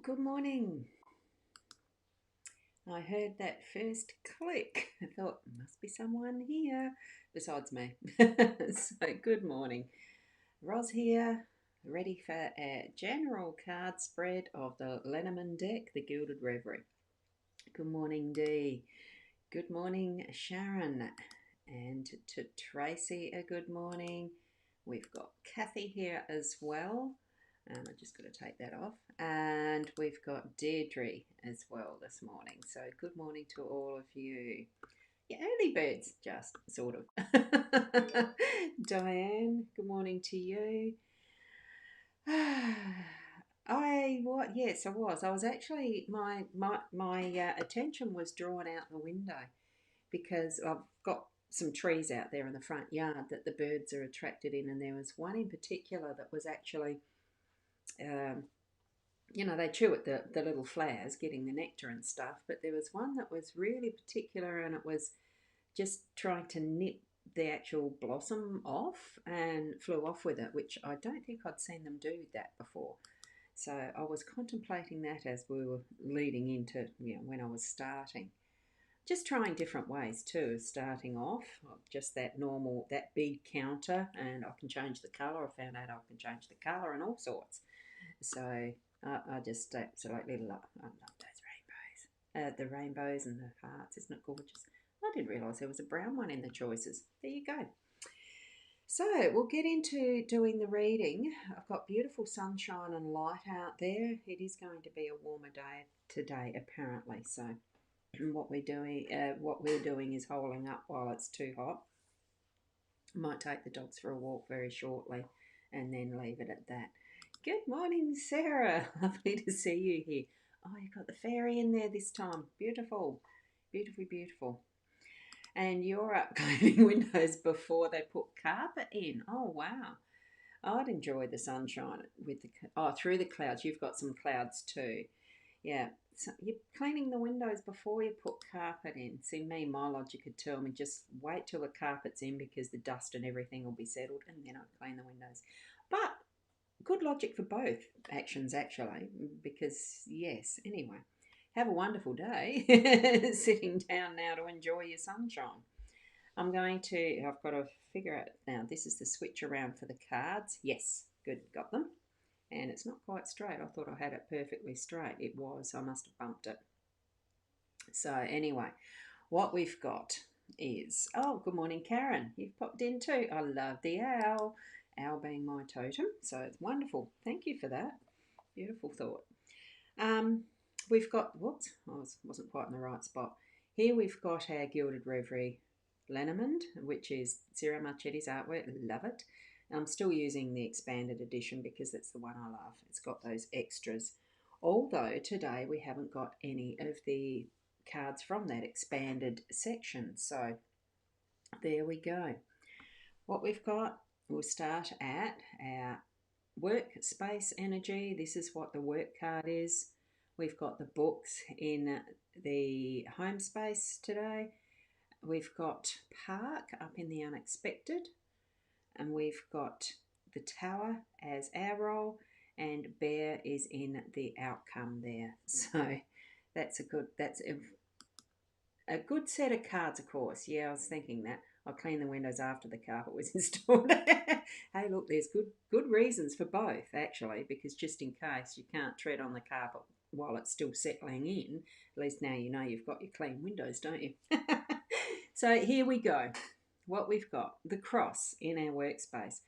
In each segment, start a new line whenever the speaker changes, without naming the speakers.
Good morning. I heard that first click. I thought, must be someone here besides me. So, good morning. Roz here, ready for a general card spread of the Lenormand deck, the Gilded Reverie. Good morning, Dee. Good morning, Sharon. And to Tracy, a good morning. We've got Kathy here as well. And I just got to take that off. And we've got Deirdre as well this morning. So good morning to all of you. Yeah, early birds, just sort of. Diane, good morning to you. Yes, I was. I was actually my attention was drawn out the window because I've got some trees out there in the front yard that the birds are attracted in, and there was one in particular that was actually um, they chew at the little flowers, getting the nectar and stuff, but there was one that was really particular and it was just trying to nip the actual blossom off and flew off with it, which I don't think I'd seen them do that before. So I was contemplating that as we were leading into, when I was starting. Just trying different ways too, starting off, just that normal, that big counter, and I can change the colour. I found out I can change the colour and all sorts. So I just absolutely love those rainbows. The rainbows and the hearts, isn't it gorgeous? I didn't realise there was a brown one in the choices. There you go. So we'll get into doing the reading. I've got beautiful sunshine and light out there. It is going to be a warmer day today, apparently. So what we're doing is holding up while it's too hot. I might take the dogs for a walk very shortly, and then leave it at that. Good morning, Sarah. Lovely to see you here. Oh, you've got the fairy in there this time. Beautiful, beautiful, beautiful. And you're up cleaning windows before they put carpet in. Oh, wow. I'd enjoy the sunshine with through the clouds. You've got some clouds too. Yeah. So you're cleaning the windows before you put carpet in. See, my logic would tell me just wait till the carpet's in because the dust and everything will be settled, and then I'd clean the windows. But good logic for both actions, actually, because, yes, anyway, have a wonderful day. Sitting down now to enjoy your sunshine. I've got to figure out now, this is the switch around for the cards. Yes, good, got them. And it's not quite straight. I thought I had it perfectly straight. It was. I must have bumped it. So anyway, what we've got is, oh, good morning, Karen. You've popped in too. I love the owl. Owl being my totem. So it's wonderful. Thank you for that. Beautiful thought. We've got, whoops, I wasn't quite in the right spot. Here we've got our Gilded Reverie Lenormand, which is Sarah Marchetti's artwork. Love it. I'm still using the expanded edition because that's the one I love. It's got those extras. Although today we haven't got any of the cards from that expanded section. So there we go. What we've got, we'll start at our workspace energy. This is what the work card is. We've got the books in the home space today. We've got park up in the unexpected, and we've got the tower as our role, and bear is in the outcome there. So that's a good set of cards, of course. Yeah, I was thinking that. I'll clean the windows after the carpet was installed. Hey, look, there's good reasons for both, actually, because just in case you can't tread on the carpet while it's still settling in, at least now you know you've got your clean windows, don't you? So here we go. What we've got, the cross in our workspace.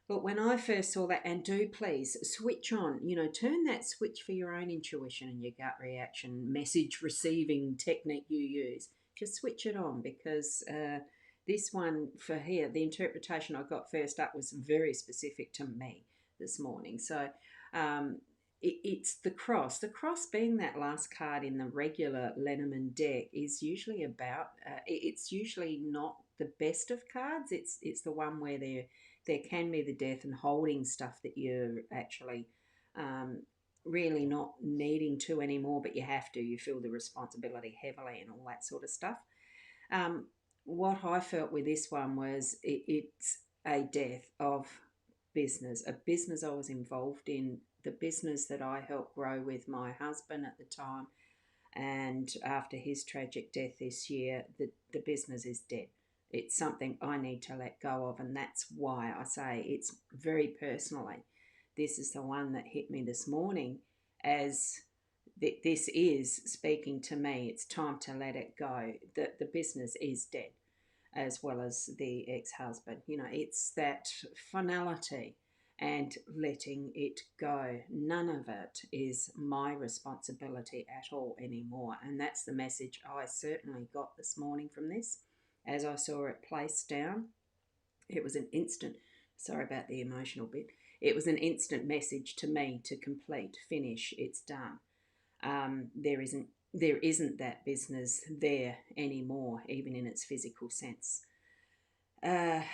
But when I first saw that, and do please switch on, turn that switch for your own intuition and your gut reaction, message receiving technique you use. Just switch it on because this one for here, the interpretation I got first up was very specific to me this morning. So it's the cross. The cross being that last card in the regular Lenormand deck is usually about, it's usually not the best of cards. It's the one where there can be the death and holding stuff that you're actually really not needing to anymore, but you have to. You feel the responsibility heavily and all that sort of stuff. What I felt with this one was it's a death of business, a business I was involved in the business that I helped grow with my husband at the time, and after his tragic death this year, the business is dead. It's something I need to let go of, and that's why I say it's very personally. This is the one that hit me this morning as this is speaking to me. It's time to let it go. The business is dead, as well as the ex-husband. It's that finality and letting it go. None of it is my responsibility at all anymore. And that's the message I certainly got this morning from this. As I saw it placed down, it was an instant, sorry about the emotional bit, it was an instant message to me to complete, finish, it's done. There isn't that business there anymore, even in its physical sense. A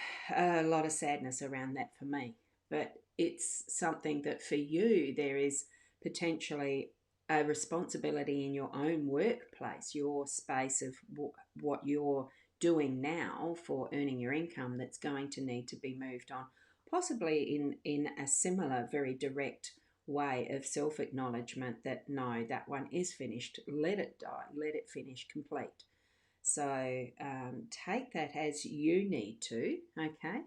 lot of sadness around that for me, but it's something that for you there is potentially a responsibility in your own workplace, your space of what you're doing now for earning your income that's going to need to be moved on, possibly in a similar, very direct way of self-acknowledgement that no, that one is finished, let it die, let it finish, complete. So take that as you need to, okay,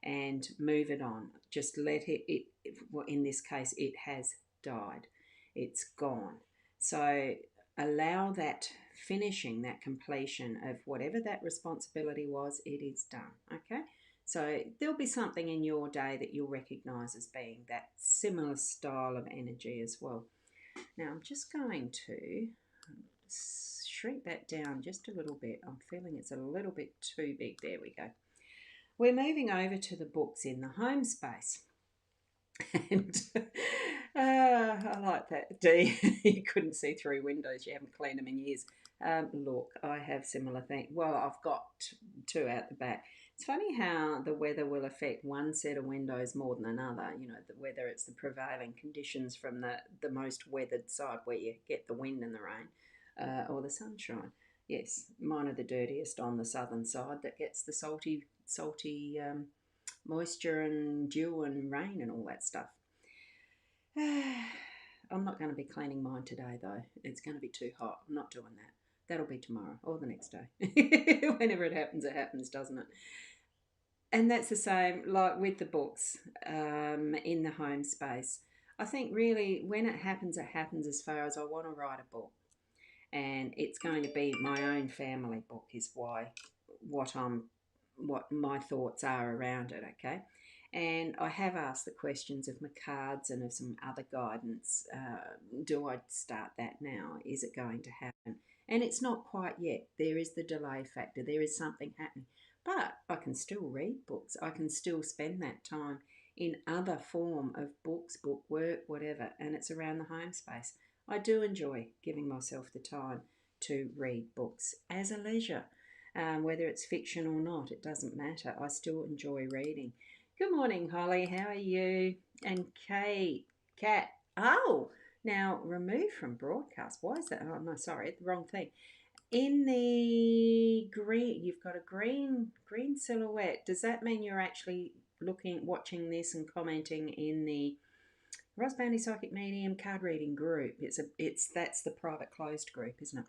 and move it on. Just let well, in this case, it has died. It's gone. So allow that finishing, that completion of whatever that responsibility was, it is done, okay? So there'll be something in your day that you'll recognise as being that similar style of energy as well. Now I'm just going to shrink that down just a little bit. I'm feeling it's a little bit too big. There we go. We're moving over to the books in the home space. And I like that, Dee. You couldn't see through windows. You haven't cleaned them in years. Look, I have similar things. Well, I've got two out the back. It's funny how the weather will affect one set of windows more than another. Whether it's the prevailing conditions from the most weathered side where you get the wind and the rain, or the sunshine. Yes, mine are the dirtiest on the southern side that gets the salty moisture and dew and rain and all that stuff. I'm not going to be cleaning mine today though. It's going to be too hot. I'm not doing that. That'll be tomorrow or the next day. Whenever it happens, doesn't it? And that's the same like with the books in the home space. I think really when it happens as far as I want to write a book. And it's going to be my own family book is what my thoughts are around it, okay? And I have asked the questions of my cards and of some other guidance. Do I start that now? Is it going to happen? And it's not quite yet. There is the delay factor. There is something happening. But I can still read books. I can still spend that time in other form of books, book work, whatever. And it's around the home space. I do enjoy giving myself the time to read books as a leisure. Whether it's fiction or not, it doesn't matter. I still enjoy reading. Good morning, Holly. How are you? And Kat. Oh, now remove from broadcast. Why is that? Oh, no, sorry, the wrong thing. In the green, you've got a green silhouette. Does that mean you're actually watching this and commenting in the Ross Boundy Psychic Medium card reading group? That's the private closed group, isn't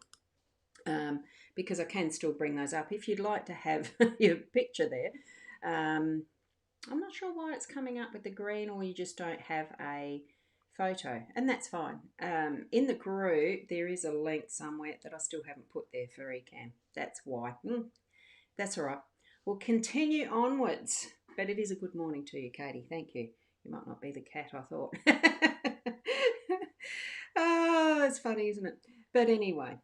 it? Because I can still bring those up if you'd like to have your picture there. I'm not sure why it's coming up with the green, or you just don't have a photo, and that's fine. In the group there is a link somewhere that I still haven't put there for Ecamm. That's why. That's all right. We'll continue onwards, but it is a good morning to you, Katie. Thank you. You might not be the cat I thought. Oh, it's funny, isn't it? But anyway,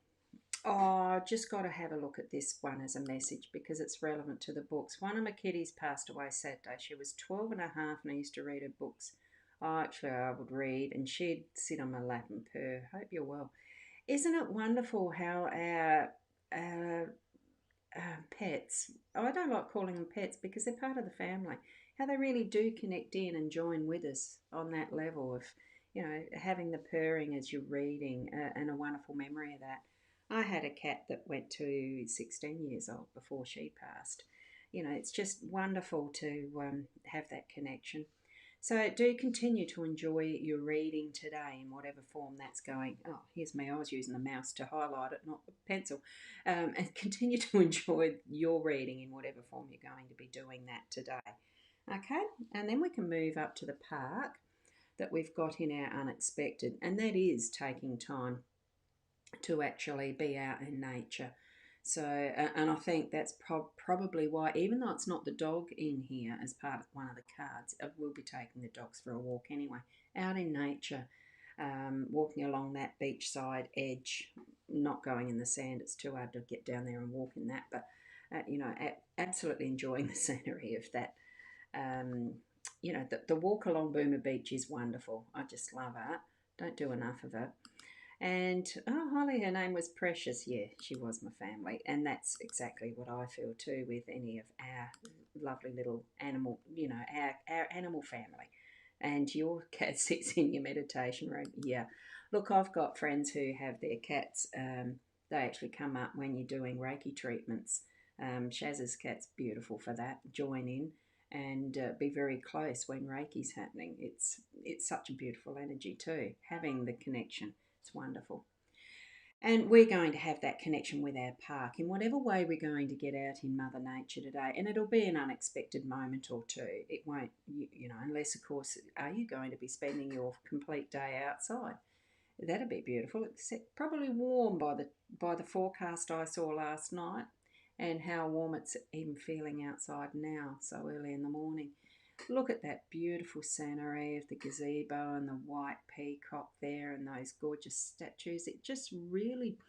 just got to have a look at this one as a message because it's relevant to the books. One of my kitties passed away Saturday. She was 12 and a half and I used to read her books. Actually, I would read and she'd sit on my lap and purr. Hope you're well. Isn't it wonderful how our pets, I don't like calling them pets because they're part of the family, how they really do connect in and join with us on that level of, having the purring as you're reading and a wonderful memory of that. I had a cat that went to 16 years old before she passed. It's just wonderful to have that connection. So do continue to enjoy your reading today in whatever form that's going. Oh, here's me. I was using the mouse to highlight it, not the pencil. And continue to enjoy your reading in whatever form you're going to be doing that today. Okay, and then we can move up to the park that we've got in our unexpected, and that is taking time to actually be out in nature. So, and I think that's probably why, even though it's not the dog in here as part of one of the cards, we'll be taking the dogs for a walk anyway, out in nature, walking along that beachside edge, not going in the sand. It's too hard to get down there and walk in that, but absolutely enjoying the scenery of that. Um, the walk along Boomer Beach is wonderful. I just love it. Don't do enough of it. And oh, Holly, her name was Precious. Yeah, she was my family. And that's exactly what I feel too with any of our lovely little animal, our animal family. And your cat sits in your meditation room. Yeah. Look, I've got friends who have their cats. They actually come up when you're doing Reiki treatments. Shaz's cat's beautiful for that. Join in and be very close when Reiki's happening. It's such a beautiful energy too, having the connection. It's wonderful. And we're going to have that connection with our park in whatever way we're going to get out in Mother Nature today. And it'll be an unexpected moment or two. It won't, unless, of course, are you going to be spending your complete day outside? That'd be beautiful. It's probably warm by the forecast I saw last night, and how warm it's even feeling outside now, so early in the morning. Look at that beautiful scenery of the gazebo and the white peacock there and those gorgeous statues. It just really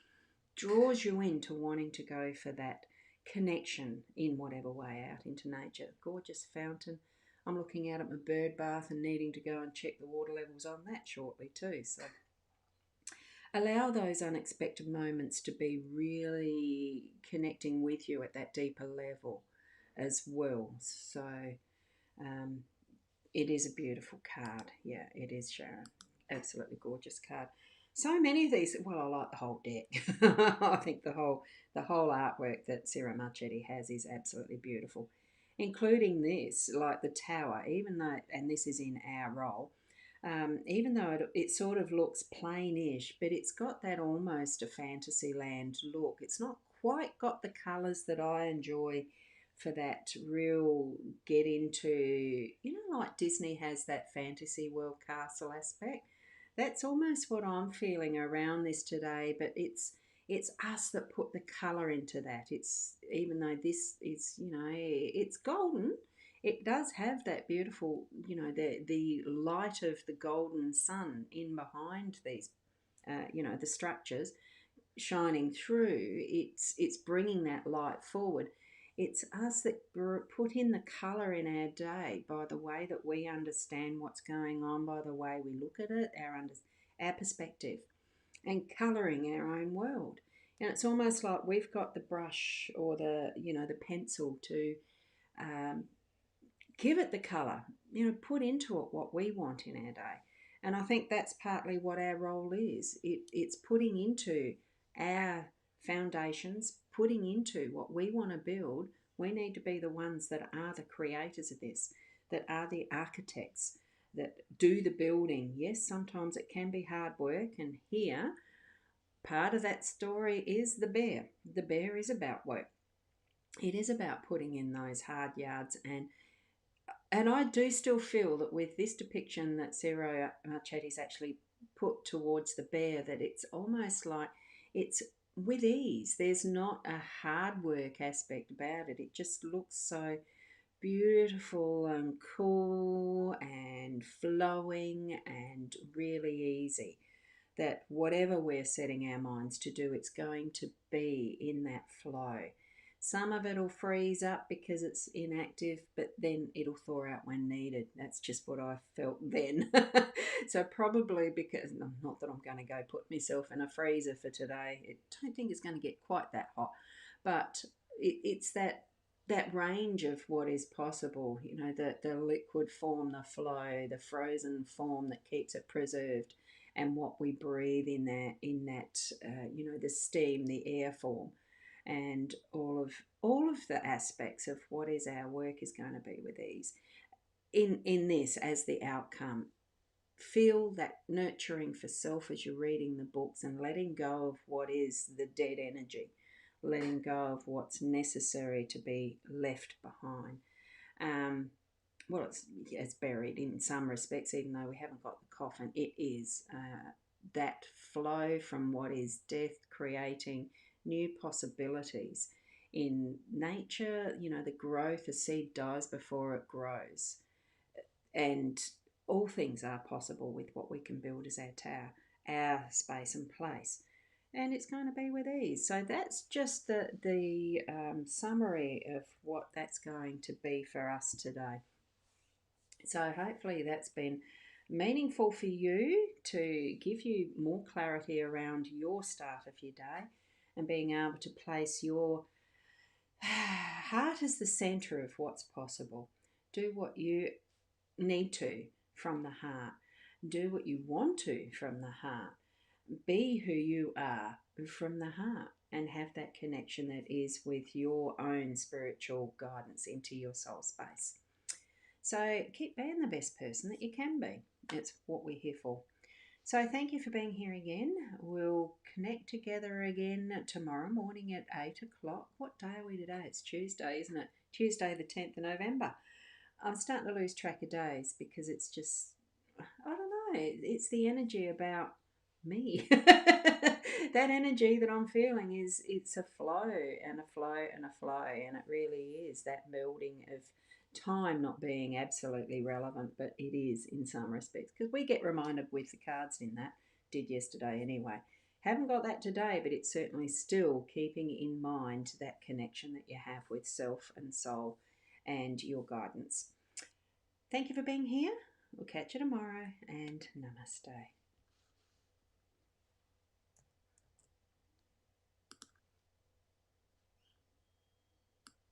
draws you into wanting to go for that connection in whatever way out into nature. Gorgeous fountain. I'm looking out at my bird bath and needing to go and check the water levels on that shortly too. So allow those unexpected moments to be really connecting with you at that deeper level as well. So um, it is a beautiful card. Yeah, it is, Sharon. Absolutely gorgeous card. So many of these. Well, I like the whole deck. I think the whole artwork that Sarah Marchetti has is absolutely beautiful, including this, like the tower. Even though, and this is in our role, even though it sort of looks plainish, but it's got that almost a fantasy land look. It's not quite got the colours that I enjoy for that real get into, like Disney has that fantasy world castle aspect. That's almost what I'm feeling around this today, but it's us that put the colour into that. It's, even though this is, it's golden, it does have that beautiful, the light of the golden sun in behind these, the structures shining through. It's bringing that light forward. It's us that put in the colour in our day by the way that we understand what's going on, by the way we look at it, our perspective, and colouring our own world. And it's almost like we've got the brush or the pencil to um, give it the colour, put into it what we want in our day. And I think that's partly what our role is. It's putting into our foundations, putting into what we want to build. We need to be the ones that are the creators of this, that are the architects, that do the building. Yes, sometimes it can be hard work, and here, part of that story is the bear. The bear is about work. It is about putting in those hard yards, and I do still feel that with this depiction that Sarah Marchetti's actually put towards the bear, that it's almost like it's with ease. There's not a hard work aspect about it. It just looks so beautiful and cool and flowing and really easy, that whatever we're setting our minds to do, it's going to be in that flow. Some of it will freeze up because it's inactive, but then it'll thaw out when needed. That's just what I felt then. So probably because, not that I'm going to go put myself in a freezer for today. I don't think it's going to get quite that hot, but it's that range of what is possible. The liquid form, the flow, the frozen form that keeps it preserved, and what we breathe in that the steam, the air form, and all of the aspects of what is our work is going to be with ease. in this as the outcome. Feel that nurturing for self as you're reading the books and letting go of what is the dead energy, letting go of what's necessary to be left behind. Um, well, it's buried in some respects, even though we haven't got the coffin. It is that flow from what is death, creating new possibilities in nature. You know, the growth, a seed dies before it grows, and all things are possible with what we can build as our tower, our space and place. And it's going to be with ease. So that's just the summary of what that's going to be for us today. So hopefully that's been meaningful for you to give you more clarity around your start of your day and being able to place your heart as the center of what's possible. Do what you need to from the heart. Do what you want to from the heart. Be who you are from the heart and have that connection that is with your own spiritual guidance into your soul space. So keep being the best person that you can be. It's what we're here for. So thank you for being here again. We'll connect together again tomorrow morning at 8 o'clock. What day are we today? It's Tuesday, isn't it? Tuesday the 10th of November. I'm starting to lose track of days because it's just, I don't know, it's the energy about me. That energy that I'm feeling it's a flow and a flow and a flow, and it really is that melding of time not being absolutely relevant, but it is in some respects, because we get reminded with the cards in that, did yesterday anyway. Haven't got that today, but it's certainly still keeping in mind that connection that you have with self and soul and your guidance. Thank you for being here. We'll catch you tomorrow, and namaste.